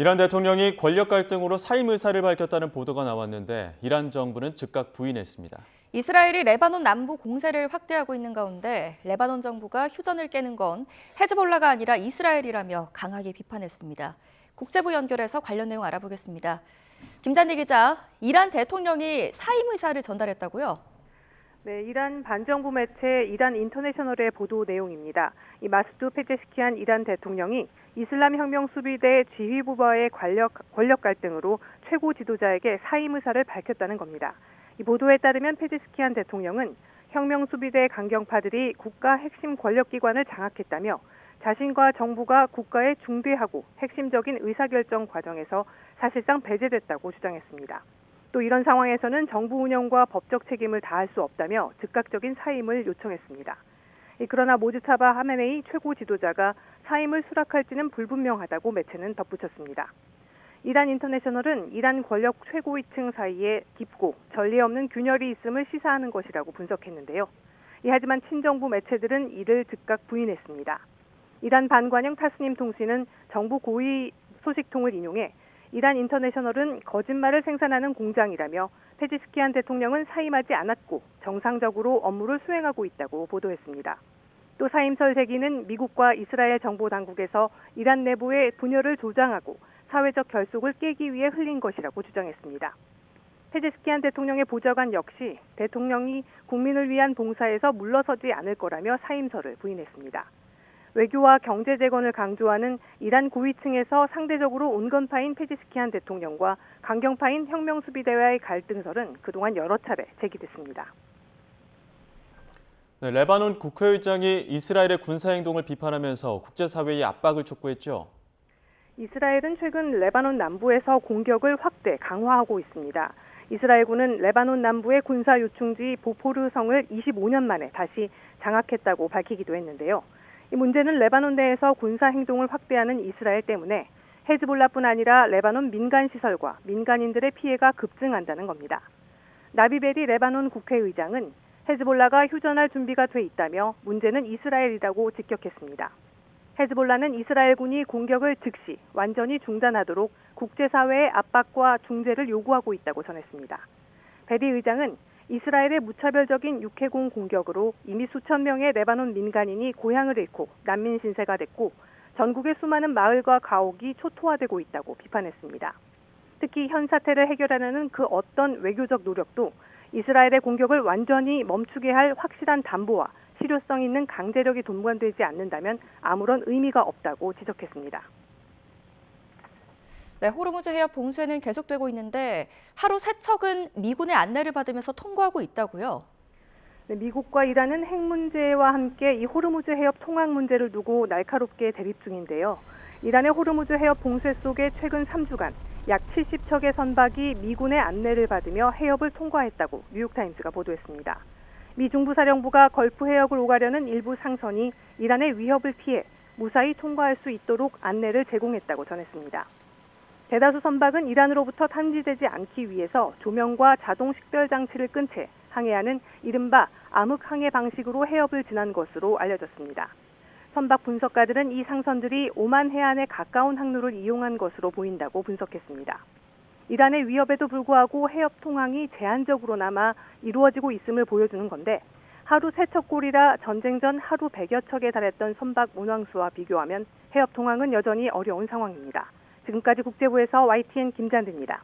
이란 대통령이 권력 갈등으로 사임 의사를 밝혔다는 보도가 나왔는데 이란 정부는 즉각 부인했습니다. 이스라엘이 레바논 남부 공세를 확대하고 있는 가운데 레바논 정부가 휴전을 깨는 건 헤즈볼라가 아니라 이스라엘이라며 강하게 비판했습니다. 국제부 연결해서 관련 내용 알아보겠습니다. 김잔디 기자, 이란 대통령이 사임 의사를 전달했다고요? 네, 이란 반정부 매체 이란 인터내셔널의 보도 내용입니다. 이 마수드 페제시키안 이란 대통령이 이슬람 혁명 수비대 지휘부와의 권력 갈등으로 최고 지도자에게 사임 의사를 밝혔다는 겁니다. 이 보도에 따르면 페제시키안 대통령은 혁명 수비대 강경파들이 국가 핵심 권력기관을 장악했다며 자신과 정부가 국가에 중대하고 핵심적인 의사결정 과정에서 사실상 배제됐다고 주장했습니다. 또 이런 상황에서는 정부 운영과 법적 책임을 다할 수 없다며 즉각적인 사임을 요청했습니다. 그러나 모즈타바 하메네이 최고 지도자가 사임을 수락할지는 불분명하다고 매체는 덧붙였습니다. 이란 인터내셔널은 이란 권력 최고위층 사이에 깊고 전례 없는 균열이 있음을 시사하는 것이라고 분석했는데요. 하지만 친정부 매체들은 이를 즉각 부인했습니다. 이란 반관영 타스님 통신은 정부 고위 소식통을 인용해 이란 인터내셔널은 거짓말을 생산하는 공장이라며 페제시키안 대통령은 사임하지 않았고 정상적으로 업무를 수행하고 있다고 보도했습니다. 또 사임설 제기는 미국과 이스라엘 정보 당국에서 이란 내부의 분열을 조장하고 사회적 결속을 깨기 위해 흘린 것이라고 주장했습니다. 페제시키안 대통령의 보좌관 역시 대통령이 국민을 위한 봉사에서 물러서지 않을 거라며 사임설을 부인했습니다. 외교와 경제 재건을 강조하는 이란 고위층에서 상대적으로 온건파인 페제시키안 대통령과 강경파인 혁명수비대와의 갈등설은 그동안 여러 차례 제기됐습니다. 네, 레바논 국회의장이 이스라엘의 군사행동을 비판하면서 국제사회의 압박을 촉구했죠. 이스라엘은 최근 레바논 남부에서 공격을 확대, 강화하고 있습니다. 이스라엘군은 레바논 남부의 군사 요충지 보포르 성을 25년 만에 다시 장악했다고 밝히기도 했는데요. 이 문제는 레바논 내에서 군사 행동을 확대하는 이스라엘 때문에 헤즈볼라뿐 아니라 레바논 민간 시설과 민간인들의 피해가 급증한다는 겁니다. 나비베리 레바논 국회의장은 헤즈볼라가 휴전할 준비가 돼 있다며 문제는 이스라엘이라고 직격했습니다. 헤즈볼라는 이스라엘군이 공격을 즉시 완전히 중단하도록 국제사회의 압박과 중재를 요구하고 있다고 전했습니다. 베리 의장은 이스라엘의 무차별적인 육해공 공격으로 이미 수천 명의 레바논 민간인이 고향을 잃고 난민 신세가 됐고 전국의 수많은 마을과 가옥이 초토화되고 있다고 비판했습니다. 특히 현 사태를 해결하려는 그 어떤 외교적 노력도 이스라엘의 공격을 완전히 멈추게 할 확실한 담보와 실효성 있는 강제력이 동반되지 않는다면 아무런 의미가 없다고 지적했습니다. 네, 호르무즈 해협 봉쇄는 계속되고 있는데 하루 3척은 미군의 안내를 받으면서 통과하고 있다고요? 네, 미국과 이란은 핵 문제와 함께 이 호르무즈 해협 통항 문제를 두고 날카롭게 대립 중인데요. 이란의 호르무즈 해협 봉쇄 속에 최근 3주간 약 70척의 선박이 미군의 안내를 받으며 해협을 통과했다고 뉴욕타임스가 보도했습니다. 미 중부사령부가 걸프 해역을 오가려는 일부 상선이 이란의 위협을 피해 무사히 통과할 수 있도록 안내를 제공했다고 전했습니다. 대다수 선박은 이란으로부터 탐지되지 않기 위해서 조명과 자동 식별 장치를 끈 채 항해하는 이른바 암흑 항해 방식으로 해협을 지난 것으로 알려졌습니다. 선박 분석가들은 이 상선들이 오만 해안에 가까운 항로를 이용한 것으로 보인다고 분석했습니다. 이란의 위협에도 불구하고 해협 통항이 제한적으로나마 이루어지고 있음을 보여주는 건데 하루 3척꼴이라 전쟁 전 하루 100여 척에 달했던 선박 운항수와 비교하면 해협 통항은 여전히 어려운 상황입니다. 지금까지 국제부에서 YTN 김잔디입니다.